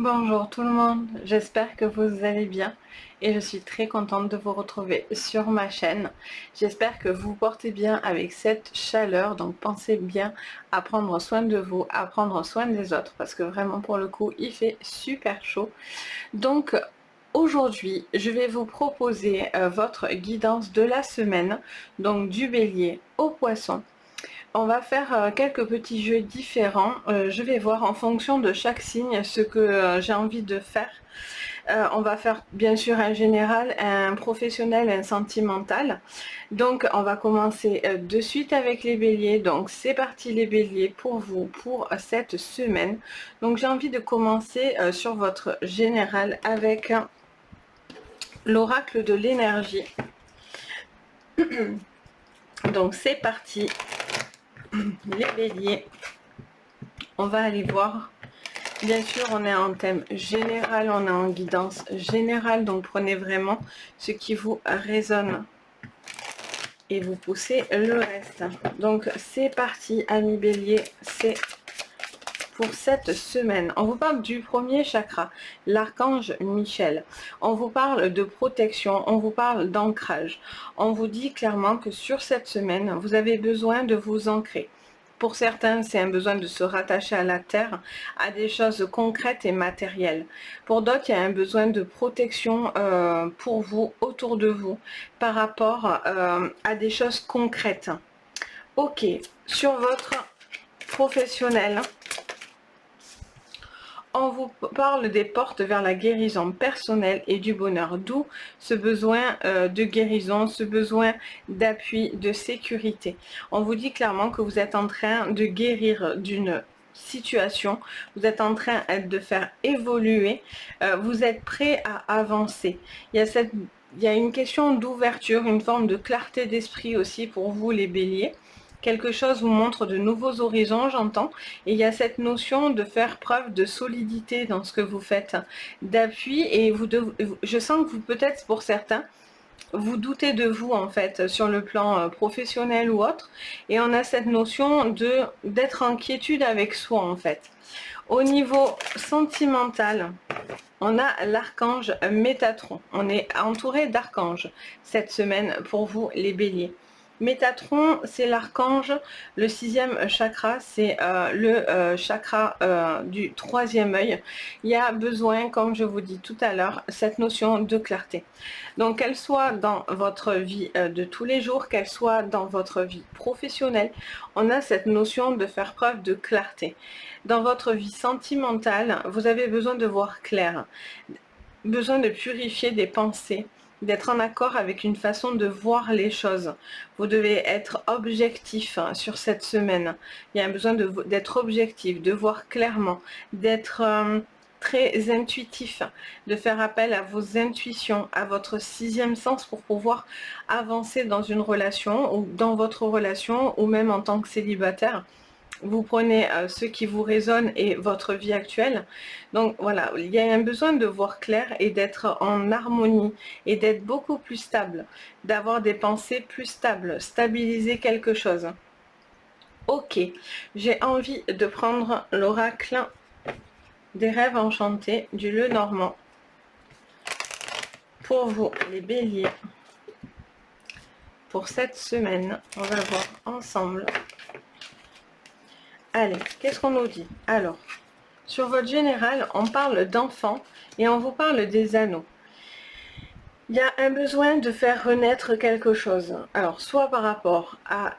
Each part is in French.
Bonjour tout le monde, j'espère que vous allez bien et je suis très contente de vous retrouver sur ma chaîne. J'espère que vous portez bien avec cette chaleur, donc pensez bien à prendre soin de vous, à prendre soin des autres parce que vraiment pour le coup il fait super chaud. Donc aujourd'hui je vais vous proposer votre guidance de la semaine, donc du bélier au poisson. On va faire quelques petits jeux différents. Je vais voir en fonction de chaque signe ce que j'ai envie de faire. On va faire bien sûr un général, un professionnel, un sentimental. Donc on va commencer de suite avec les béliers. Donc c'est parti les béliers pour vous pour cette semaine. Donc j'ai envie de commencer sur votre général avec l'oracle de l'énergie. Donc c'est parti les béliers. On va aller voir. Bien sûr, on est en thème général, on est en guidance générale, donc prenez vraiment ce qui vous résonne et vous poussez le reste. Donc c'est parti, amis bélier, c'est pour cette semaine. On vous parle du premier chakra, l'archange Michel. On vous parle de protection, on vous parle d'ancrage. On vous dit clairement que sur cette semaine, vous avez besoin de vous ancrer. Pour certains, c'est un besoin de se rattacher à la terre, à des choses concrètes et matérielles. Pour d'autres, il y a un besoin de protection pour vous, autour de vous, par rapport à des choses concrètes. Ok, sur votre professionnel, on vous parle des portes vers la guérison personnelle et du bonheur, d'où ce besoin de guérison, ce besoin d'appui, de sécurité. On vous dit clairement que vous êtes en train de guérir d'une situation, vous êtes en train de faire évoluer, vous êtes prêt à avancer. Il y a une question d'ouverture, une forme de clarté d'esprit aussi pour vous les béliers. Quelque chose vous montre de nouveaux horizons, j'entends. Et il y a cette notion de faire preuve de solidité dans ce que vous faites, d'appui. Et je sens que vous, peut-être pour certains, vous doutez de vous en fait sur le plan professionnel ou autre. Et on a cette notion d'être en quiétude avec soi en fait. Au niveau sentimental, on a l'archange Métatron. On est entouré d'archanges cette semaine pour vous les béliers. Métatron, c'est l'archange, le 6e chakra, c'est le chakra du 3e œil. Il y a besoin, comme je vous dis tout à l'heure, cette notion de clarté. Donc, qu'elle soit dans votre vie de tous les jours, qu'elle soit dans votre vie professionnelle, on a cette notion de faire preuve de clarté. Dans votre vie sentimentale, vous avez besoin de voir clair, besoin de purifier des pensées, d'être en accord avec une façon de voir les choses. Vous devez être objectif sur cette semaine. Il y a un besoin d'être objectif, de voir clairement, d'être très intuitif, de faire appel à vos intuitions, à votre 6e sens pour pouvoir avancer dans une relation ou dans votre relation ou même en tant que célibataire. Vous prenez ce qui vous résonne et votre vie actuelle. Donc voilà, il y a un besoin de voir clair et d'être en harmonie et d'être beaucoup plus stable, d'avoir des pensées plus stables, stabiliser quelque chose. Ok, j'ai envie de prendre l'oracle des rêves enchantés du Lenormand. Pour vous, les béliers, pour cette semaine, on va voir ensemble. Allez, qu'est-ce qu'on nous dit? Alors, sur votre général, on parle d'enfants et on vous parle des anneaux. Il y a un besoin de faire renaître quelque chose. Alors, soit par rapport à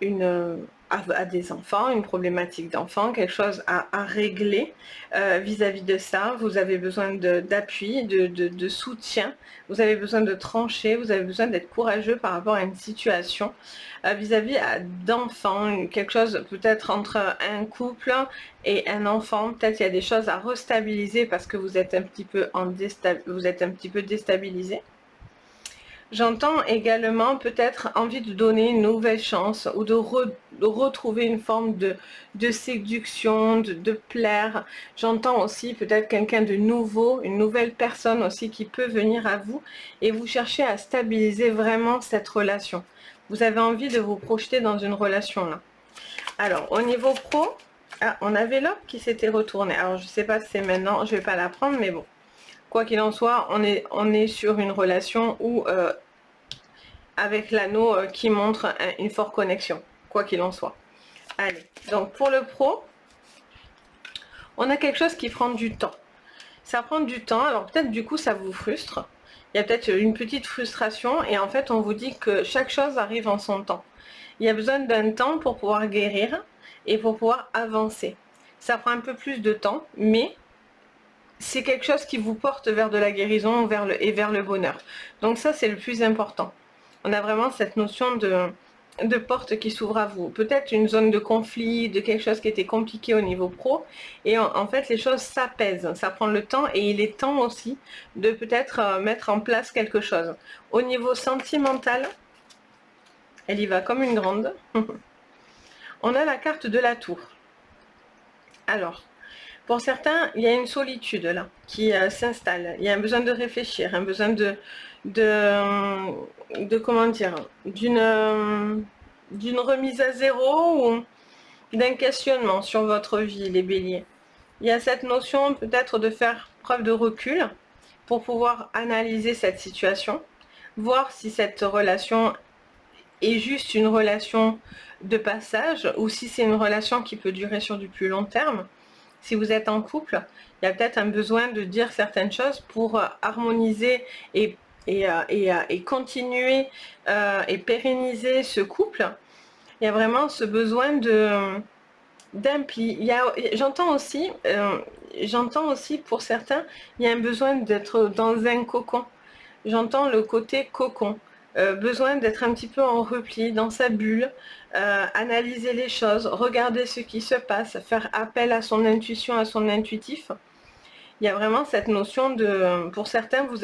des enfants, une problématique d'enfant, quelque chose à régler vis-à-vis de ça. Vous avez besoin d'appui, de soutien. Vous avez besoin de trancher. Vous avez besoin d'être courageux par rapport à une situation vis-à-vis d'enfants. Quelque chose peut-être entre un couple et un enfant. Peut-être qu'il y a des choses à restabiliser parce que vous êtes un petit peu déstabilisé. J'entends également peut-être envie de donner une nouvelle chance ou de retrouver une forme de séduction, de plaire. J'entends aussi peut-être quelqu'un de nouveau, une nouvelle personne aussi qui peut venir à vous et vous cherchez à stabiliser vraiment cette relation. Vous avez envie de vous projeter dans une relation là. Alors, au niveau pro, Ah, on avait l'homme qui s'était retourné. Alors, je sais pas si c'est maintenant, je vais pas la prendre, mais bon. Quoi qu'il en soit, on est sur une relation où, avec l'anneau qui montre une forte connexion. Quoi qu'il en soit. Allez, donc pour le pro, on a quelque chose qui prend du temps. Ça prend du temps, alors peut-être du coup ça vous frustre. Il y a peut-être une petite frustration et en fait on vous dit que chaque chose arrive en son temps. Il y a besoin d'un temps pour pouvoir guérir et pour pouvoir avancer. Ça prend un peu plus de temps, mais c'est quelque chose qui vous porte vers de la guérison et vers le bonheur. Donc ça, c'est le plus important. On a vraiment cette notion de porte qui s'ouvre à vous. Peut-être une zone de conflit, de quelque chose qui était compliqué au niveau pro. Et en fait, les choses s'apaisent. Ça prend le temps et il est temps aussi de peut-être mettre en place quelque chose. Au niveau sentimental, elle y va comme une grande. On a la carte de la tour. Alors, pour certains, il y a une solitude là qui s'installe. Il y a un besoin de réfléchir, un besoin comment dire, d'une remise à zéro ou d'un questionnement sur votre vie, les béliers. Il y a cette notion peut-être de faire preuve de recul pour pouvoir analyser cette situation, voir si cette relation est juste une relation de passage ou si c'est une relation qui peut durer sur du plus long terme. Si vous êtes en couple, il y a peut-être un besoin de dire certaines choses pour harmoniser et continuer et pérenniser ce couple. Il y a vraiment ce besoin d'ampli. J'entends aussi pour certains, il y a un besoin d'être dans un cocon. J'entends le côté cocon. Besoin d'être un petit peu en repli, dans sa bulle, analyser les choses, regarder ce qui se passe, faire appel à son intuition, à son intuitif. Il y a vraiment cette notion de, pour certains, vous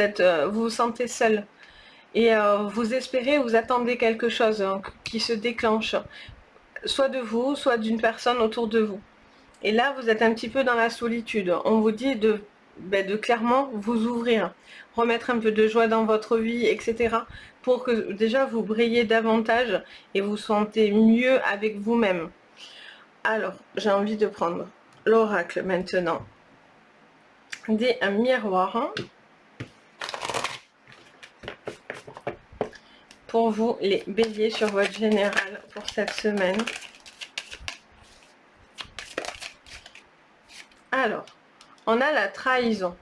vous sentez seul. Et vous espérez, vous attendez quelque chose qui se déclenche, soit de vous, soit d'une personne autour de vous. Et là, vous êtes un petit peu dans la solitude. On vous dit de clairement vous ouvrir, remettre un peu de joie dans votre vie, etc. pour que déjà vous brillez davantage et vous sentez mieux avec vous-même. Alors, j'ai envie de prendre l'oracle maintenant des miroirs pour vous, les béliers, sur votre général pour cette semaine. Alors, on a la trahison.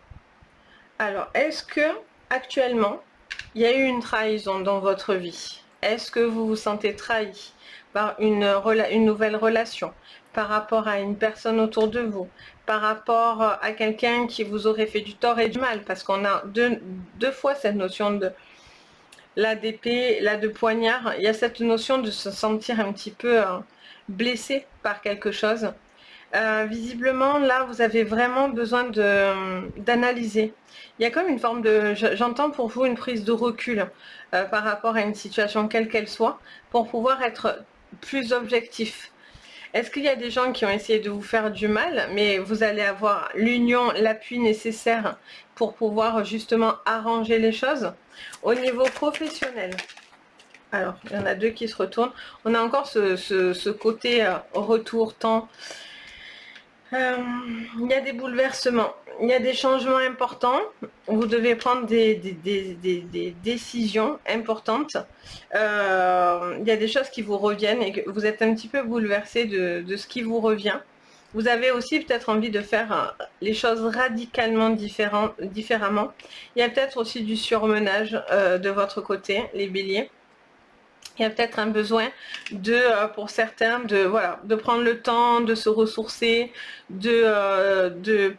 Alors, est-ce que actuellement, il y a eu une trahison dans votre vie? Est-ce que vous vous sentez trahi par une nouvelle relation, par rapport à une personne autour de vous, par rapport à quelqu'un qui vous aurait fait du tort et du mal? Parce qu'on a deux fois cette notion de la d'épée, la de poignard. Il y a cette notion de se sentir un petit peu blessé par quelque chose. Visiblement, là, vous avez vraiment besoin d'analyser. Il y a comme une forme de, j'entends pour vous une prise de recul par rapport à une situation quelle qu'elle soit, pour pouvoir être plus objectif. Est-ce qu'il y a des gens qui ont essayé de vous faire du mal, mais vous allez avoir l'union, l'appui nécessaire pour pouvoir justement arranger les choses? Au niveau professionnel, alors, il y en a deux qui se retournent. On a encore ce côté retour, temps. Il y a des bouleversements, il y a des changements importants. Vous devez prendre des décisions importantes. Il y a des choses qui vous reviennent et que vous êtes un petit peu bouleversé de ce qui vous revient. Vous avez aussi peut-être envie de faire les choses radicalement différemment. Il y a peut-être aussi du surmenage de votre côté, les béliers. Il y a peut-être un besoin pour certains, de prendre le temps, de se ressourcer, il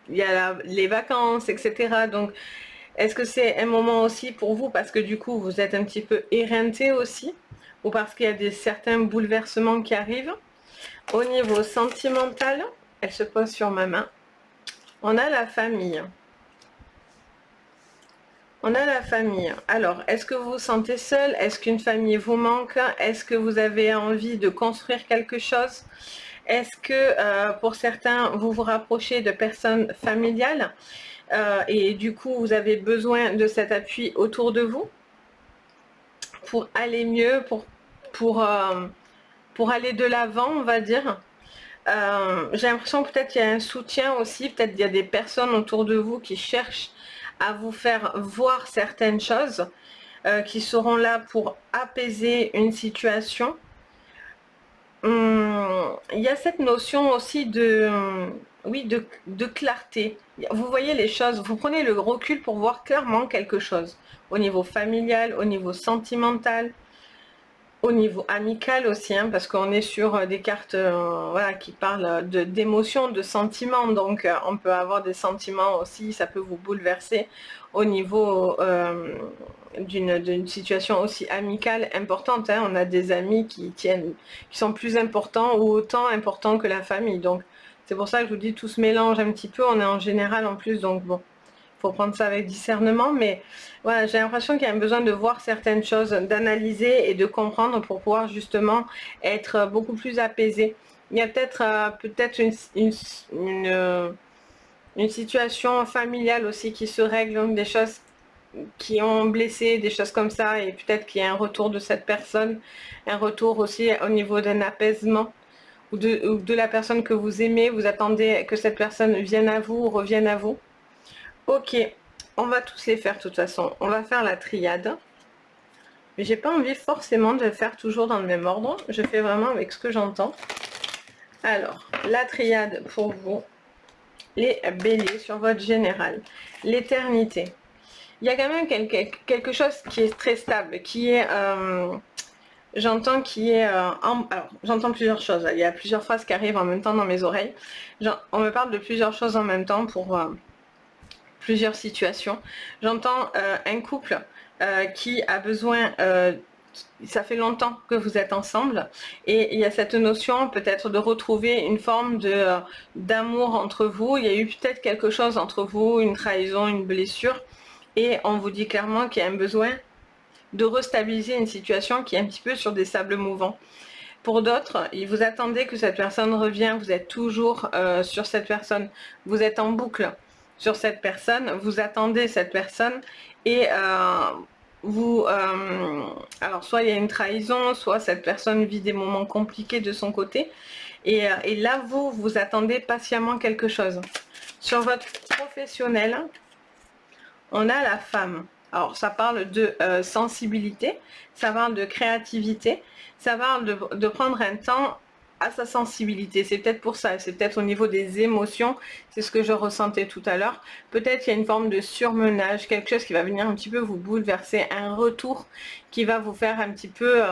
y a les vacances, etc. Donc, est-ce que c'est un moment aussi pour vous, parce que du coup, vous êtes un petit peu éreinté aussi, ou parce qu'il y a certains bouleversements qui arrivent? Au niveau sentimental, elle se pose sur ma main. On a la famille. On a la famille. Alors, est-ce que vous vous sentez seul? Est-ce qu'une famille vous manque? Est-ce que vous avez envie de construire quelque chose? Est-ce que pour certains, vous vous rapprochez de personnes familiales et du coup, vous avez besoin de cet appui autour de vous pour aller mieux, pour aller de l'avant, on va dire? J'ai l'impression peut-être qu'il y a un soutien aussi, peut-être il y a des personnes autour de vous qui cherchent à vous faire voir certaines choses, qui seront là pour apaiser une situation. Il y a cette notion aussi de, oui, de clarté. Vous voyez les choses, vous prenez le recul pour voir clairement quelque chose, au niveau familial, au niveau sentimental, au niveau amical aussi, hein, parce qu'on est sur des cartes voilà, qui parlent d'émotions, de sentiments, donc on peut avoir des sentiments aussi, ça peut vous bouleverser au niveau d'une situation aussi amicale importante, hein. On a des amis qui sont plus importants ou autant importants que la famille, donc c'est pour ça que je vous dis tout se mélange un petit peu, on est en général en plus, donc bon, faut prendre ça avec discernement, mais voilà, j'ai l'impression qu'il y a un besoin de voir certaines choses, d'analyser et de comprendre pour pouvoir justement être beaucoup plus apaisé. Il y a peut-être une situation familiale aussi qui se règle, donc des choses qui ont blessé, des choses comme ça, et peut-être qu'il y a un retour de cette personne, un retour aussi au niveau d'un apaisement ou de la personne que vous aimez, vous attendez que cette personne vienne à vous ou revienne à vous. Ok, on va tous les faire de toute façon. On va faire la triade. Mais j'ai pas envie forcément de le faire toujours dans le même ordre. Je fais vraiment avec ce que j'entends. Alors, la triade pour vous, les béliers sur votre général. L'éternité. Il y a quand même quelque chose qui est très stable, qui est... j'entends qui est... alors, j'entends plusieurs choses. Il y a plusieurs phrases qui arrivent en même temps dans mes oreilles. On me parle de plusieurs choses en même temps pour... plusieurs situations. J'entends un couple qui a besoin, ça fait longtemps que vous êtes ensemble, et il y a cette notion peut-être de retrouver une forme d'amour entre vous. Il y a eu peut-être quelque chose entre vous, une trahison, une blessure, et on vous dit clairement qu'il y a un besoin de restabiliser une situation qui est un petit peu sur des sables mouvants. Pour d'autres, vous attendez que cette personne revienne, vous êtes toujours sur cette personne, vous êtes en boucle sur cette personne, vous attendez cette personne, et alors soit il y a une trahison, soit cette personne vit des moments compliqués de son côté, et là vous attendez patiemment quelque chose. Sur votre professionnel, on a la femme. Alors ça parle de sensibilité, ça parle de créativité, ça parle de prendre un temps à sa sensibilité. C'est peut-être pour ça, c'est peut-être au niveau des émotions, c'est ce que je ressentais tout à l'heure. Peut-être qu'il y a une forme de surmenage, quelque chose qui va venir un petit peu vous bouleverser, un retour qui va vous faire un petit peu...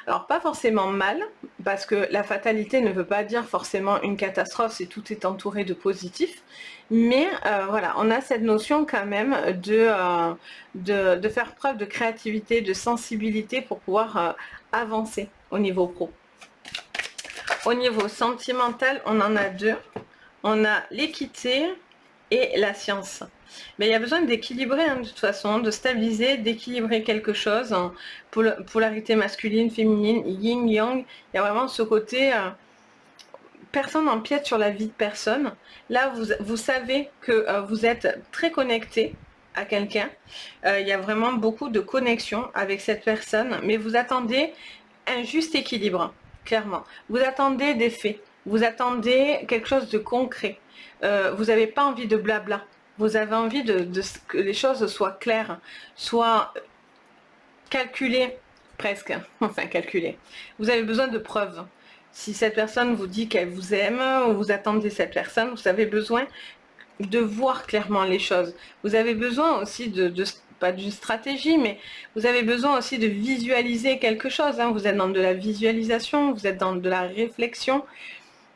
alors pas forcément mal, parce que la fatalité ne veut pas dire forcément une catastrophe si tout est entouré de positif, mais voilà, on a cette notion quand même de faire preuve de créativité, de sensibilité pour pouvoir avancer au niveau pro. Au niveau sentimental, on en a deux. On a l'équité et la science. Mais il y a besoin d'équilibrer de toute façon, de stabiliser, d'équilibrer quelque chose. Polarité masculine, féminine, yin, yang. Il y a vraiment ce côté... personne n'empiète sur la vie de personne. Là, vous savez que vous êtes très connecté à quelqu'un. Il y a vraiment beaucoup de connexion avec cette personne, mais vous attendez un juste équilibre, clairement. Vous attendez des faits, vous attendez quelque chose de concret. Vous n'avez pas envie de blabla. Vous avez envie que les choses soient claires, soient calculées, presque. Enfin, calculées. Vous avez besoin de preuves. Si cette personne vous dit qu'elle vous aime, ou vous attendez cette personne, vous avez besoin de voir clairement les choses. Vous avez besoin aussi pas d'une stratégie, mais vous avez besoin aussi de visualiser quelque chose, hein. Vous êtes dans de la visualisation, vous êtes dans de la réflexion.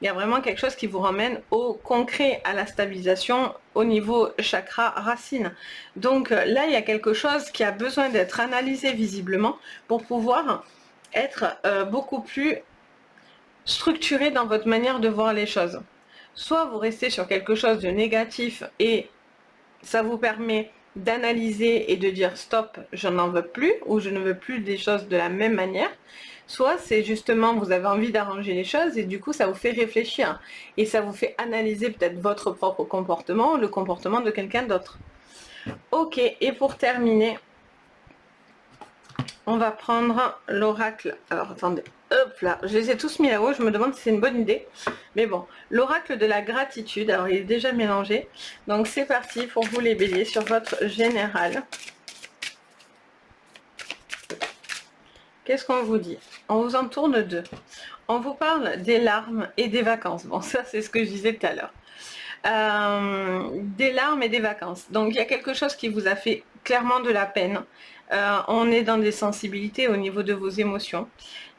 Il y a vraiment quelque chose qui vous ramène au concret, à la stabilisation au niveau chakra racine. Donc là, il y a quelque chose qui a besoin d'être analysé visiblement pour pouvoir être beaucoup plus structuré dans votre manière de voir les choses. Soit vous restez sur quelque chose de négatif et ça vous permet d'analyser et de dire stop, je n'en veux plus, ou je ne veux plus des choses de la même manière. Soit c'est justement vous avez envie d'arranger les choses et du coup ça vous fait réfléchir et ça vous fait analyser peut-être votre propre comportement ou le comportement de quelqu'un d'autre. Ok, et pour terminer, On va prendre l'oracle. Alors attendez, hop là, je les ai tous mis là-haut, je me demande si c'est une bonne idée. Mais bon, l'oracle de la gratitude, alors il est déjà mélangé. Donc c'est parti pour vous les béliers sur votre général. Qu'est-ce qu'on vous dit? On vous en tourne deux. On vous parle des larmes et des vacances. Bon, ça c'est ce que je disais tout à l'heure. Des larmes et des vacances. Donc il y a quelque chose qui vous a fait clairement de la peine. On est dans des sensibilités au niveau de vos émotions.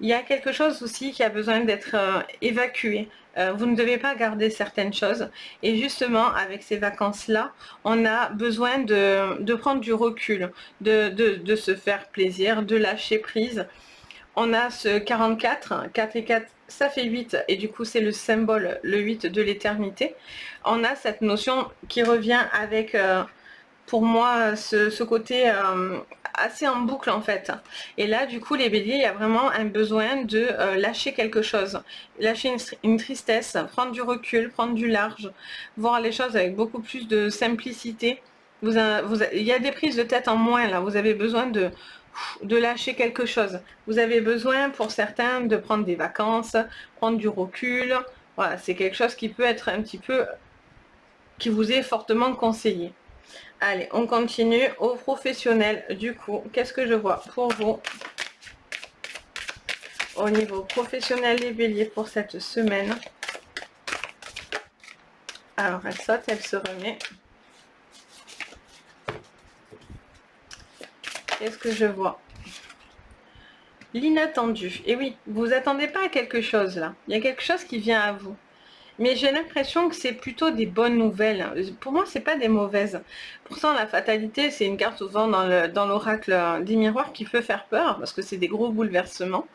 Il y a quelque chose aussi qui a besoin d'être évacué. Vous ne devez pas garder certaines choses. Et justement, avec ces vacances-là, on a besoin de prendre du recul, de se faire plaisir, de lâcher prise. On a ce 44, 4 et 4, ça fait 8, et du coup c'est le symbole, le 8 de l'éternité. On a cette notion qui revient avec, pour moi, ce côté assez en boucle en fait. Et là du coup les béliers, il y a vraiment un besoin de lâcher quelque chose, lâcher une tristesse, prendre du recul, prendre du large, voir les choses avec beaucoup plus de simplicité. Il y a des prises de tête en moins là, vous avez besoin de lâcher quelque chose. Vous avez besoin pour certains de prendre des vacances, prendre du recul. Voilà, c'est quelque chose qui peut être un petit peu, qui vous est fortement conseillé. Allez, on continue au professionnel. Du coup, qu'est-ce que je vois pour vous au niveau professionnel les béliers pour cette semaine? Alors, elle saute, elle se remet. Qu'est-ce que je vois? L'inattendu. Et oui, vous attendez pas à quelque chose là. Il y a quelque chose qui vient à vous. Mais j'ai l'impression que c'est plutôt des bonnes nouvelles. Pour moi, c'est pas des mauvaises. Pourtant, la fatalité, c'est une carte souvent dans l'oracle des miroirs qui peut faire peur, parce que c'est des gros bouleversements.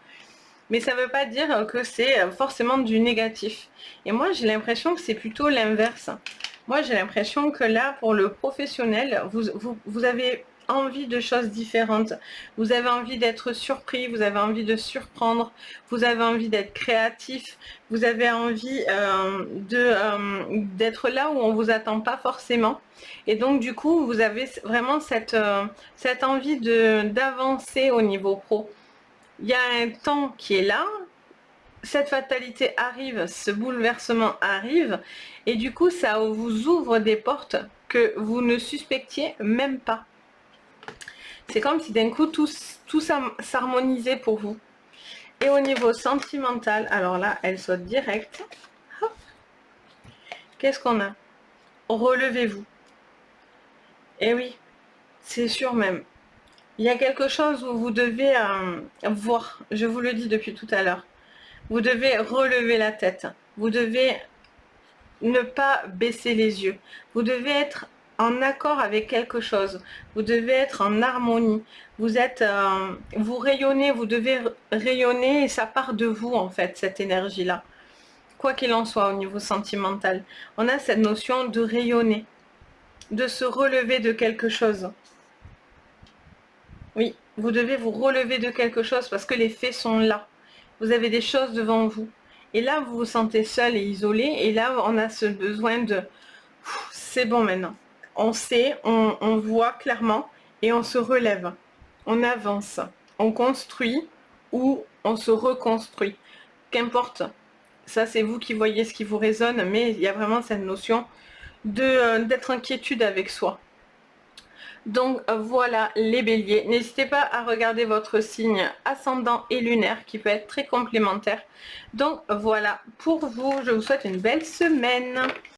Mais ça ne veut pas dire que c'est forcément du négatif. Et moi, j'ai l'impression que c'est plutôt l'inverse. Moi, j'ai l'impression que là, pour le professionnel, vous avez envie de choses différentes. Vous avez envie d'être surpris, vous avez envie de surprendre, vous avez envie d'être créatif, vous avez envie d'être là où on vous attend pas forcément. Et donc, du coup, vous avez vraiment cette envie d'avancer au niveau pro. Il y a un temps qui est là, cette fatalité arrive, ce bouleversement arrive, et du coup ça vous ouvre des portes que vous ne suspectiez même pas. C'est comme si d'un coup tout s'harmonisait pour vous. Et au niveau sentimental, alors là elle saute direct. Qu'est-ce qu'on a? Relevez-vous. Et oui, c'est sûr même. Il y a quelque chose où vous devez voir, je vous le dis depuis tout à l'heure. Vous devez relever la tête. Vous devez ne pas baisser les yeux. Vous devez être en accord avec quelque chose. Vous devez être en harmonie. Vous rayonnez, vous devez rayonner et ça part de vous en fait, cette énergie-là. Quoi qu'il en soit au niveau sentimental, on a cette notion de rayonner, de se relever de quelque chose. Oui, vous devez vous relever de quelque chose parce que les faits sont là. Vous avez des choses devant vous. Et là, vous vous sentez seul et isolé. Et là, on a ce besoin de... C'est bon maintenant. On sait, on voit clairement et on se relève. On avance. On construit ou on se reconstruit. Qu'importe. Ça, c'est vous qui voyez ce qui vous résonne. Mais il y a vraiment cette notion d'être en quiétude avec soi. Donc voilà les béliers, n'hésitez pas à regarder votre signe ascendant et lunaire qui peut être très complémentaire. Donc voilà pour vous, je vous souhaite une belle semaine.